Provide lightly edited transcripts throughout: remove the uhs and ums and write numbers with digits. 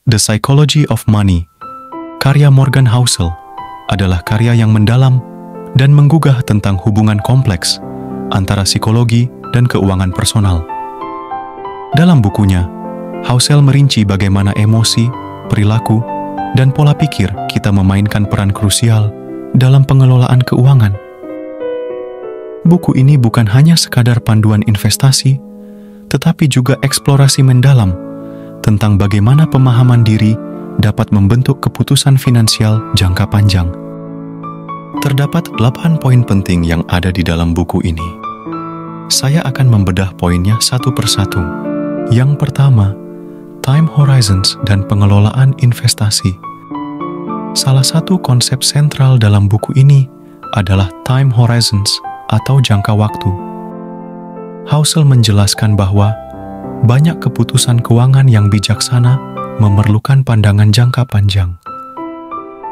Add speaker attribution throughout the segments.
Speaker 1: The Psychology of Money, karya Morgan Housel, adalah karya yang mendalam dan menggugah tentang hubungan kompleks antara psikologi dan keuangan personal. Dalam bukunya, Housel merinci bagaimana emosi, perilaku, dan pola pikir kita memainkan peran krusial dalam pengelolaan keuangan. Buku ini bukan hanya sekadar panduan investasi, tetapi juga eksplorasi mendalam tentang bagaimana pemahaman diri dapat membentuk keputusan finansial jangka panjang. Terdapat 8 poin penting yang ada di dalam buku ini. Saya akan membedah poinnya satu persatu. Yang pertama, time horizons dan pengelolaan investasi. Salah satu konsep sentral dalam buku ini adalah time horizons atau jangka waktu. Housel menjelaskan bahwa banyak keputusan keuangan yang bijaksana memerlukan pandangan jangka panjang.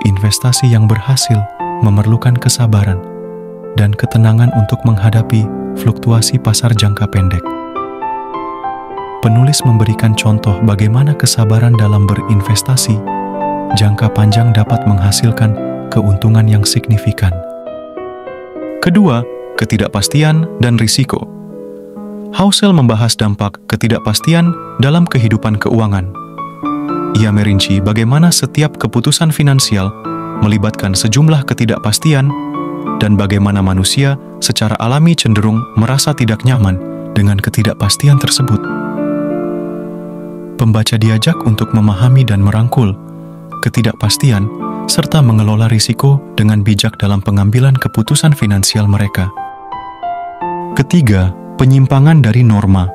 Speaker 1: Investasi yang berhasil memerlukan kesabaran dan ketenangan untuk menghadapi fluktuasi pasar jangka pendek. Penulis memberikan contoh bagaimana kesabaran dalam berinvestasi jangka panjang dapat menghasilkan keuntungan yang signifikan. Kedua, ketidakpastian dan risiko. Housel membahas dampak ketidakpastian dalam kehidupan keuangan. Ia merinci bagaimana setiap keputusan finansial melibatkan sejumlah ketidakpastian dan bagaimana manusia secara alami cenderung merasa tidak nyaman dengan ketidakpastian tersebut. Pembaca diajak untuk memahami dan merangkul ketidakpastian serta mengelola risiko dengan bijak dalam pengambilan keputusan finansial mereka. Ketiga, penyimpangan dari norma.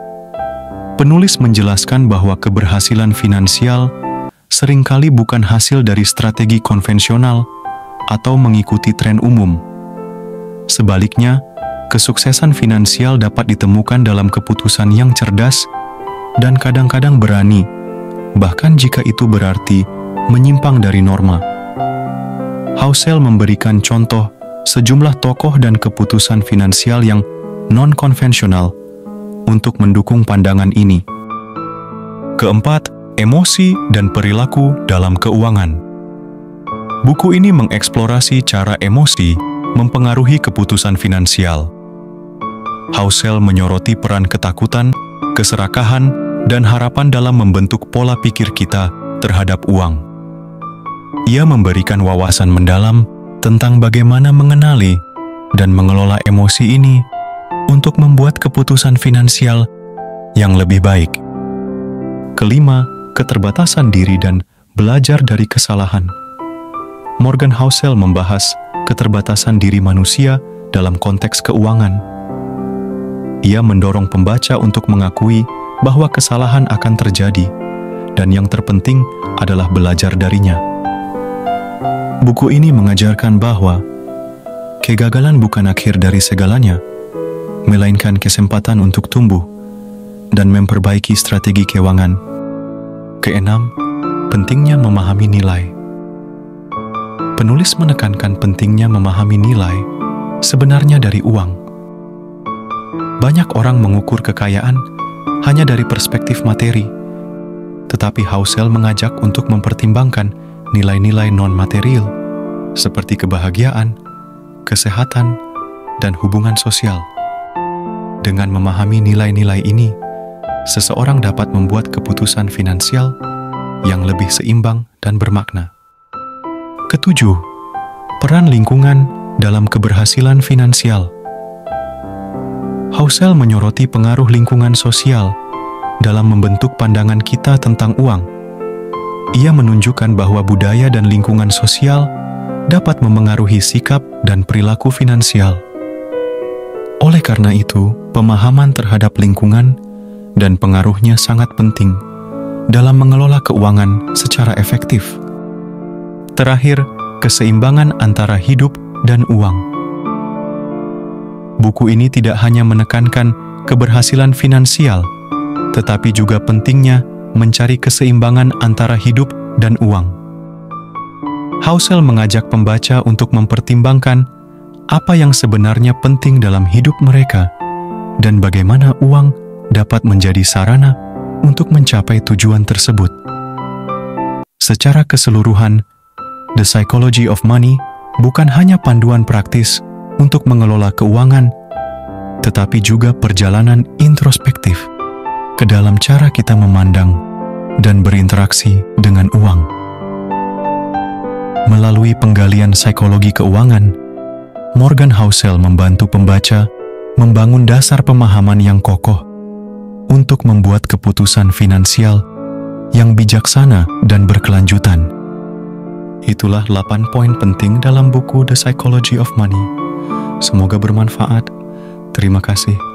Speaker 1: Penulis menjelaskan bahwa keberhasilan finansial seringkali bukan hasil dari strategi konvensional atau mengikuti tren umum. Sebaliknya, kesuksesan finansial dapat ditemukan dalam keputusan yang cerdas dan kadang-kadang berani, bahkan jika itu berarti menyimpang dari norma. Housel memberikan contoh sejumlah tokoh dan keputusan finansial yang non-konvensional untuk mendukung pandangan ini. Keempat, emosi dan perilaku dalam keuangan. Buku ini mengeksplorasi cara emosi mempengaruhi keputusan finansial. Housel menyoroti peran ketakutan, keserakahan, dan harapan dalam membentuk pola pikir kita terhadap uang. Ia memberikan wawasan mendalam tentang bagaimana mengenali dan mengelola emosi ini untuk membuat keputusan finansial yang lebih baik. Kelima, keterbatasan diri dan belajar dari kesalahan. Morgan Housel membahas keterbatasan diri manusia dalam konteks keuangan. Ia mendorong pembaca untuk mengakui bahwa kesalahan akan terjadi, dan yang terpenting adalah belajar darinya. Buku ini mengajarkan bahwa kegagalan bukan akhir dari segalanya, melainkan kesempatan untuk tumbuh dan memperbaiki strategi keuangan. Keenam, pentingnya memahami nilai. Penulis menekankan pentingnya memahami nilai sebenarnya dari uang. Banyak orang mengukur kekayaan hanya dari perspektif materi, tetapi Housel mengajak untuk mempertimbangkan nilai-nilai non-material seperti kebahagiaan, kesehatan, dan hubungan sosial. Dengan memahami nilai-nilai ini, seseorang dapat membuat keputusan finansial yang lebih seimbang dan bermakna. Ketujuh, peran lingkungan dalam keberhasilan finansial. Housel menyoroti pengaruh lingkungan sosial dalam membentuk pandangan kita tentang uang. Ia menunjukkan bahwa budaya dan lingkungan sosial dapat memengaruhi sikap dan perilaku finansial. Oleh karena itu, pemahaman terhadap lingkungan dan pengaruhnya sangat penting dalam mengelola keuangan secara efektif. Terakhir, keseimbangan antara hidup dan uang. Buku ini tidak hanya menekankan keberhasilan finansial, tetapi juga pentingnya mencari keseimbangan antara hidup dan uang. Housel mengajak pembaca untuk mempertimbangkan apa yang sebenarnya penting dalam hidup mereka dan bagaimana uang dapat menjadi sarana untuk mencapai tujuan tersebut. Secara keseluruhan, The Psychology of Money bukan hanya panduan praktis untuk mengelola keuangan, tetapi juga perjalanan introspektif ke dalam cara kita memandang dan berinteraksi dengan uang. Melalui penggalian psikologi keuangan, Morgan Housel membantu pembaca membangun dasar pemahaman yang kokoh untuk membuat keputusan finansial yang bijaksana dan berkelanjutan. Itulah 8 poin penting dalam buku The Psychology of Money. Semoga bermanfaat. Terima kasih.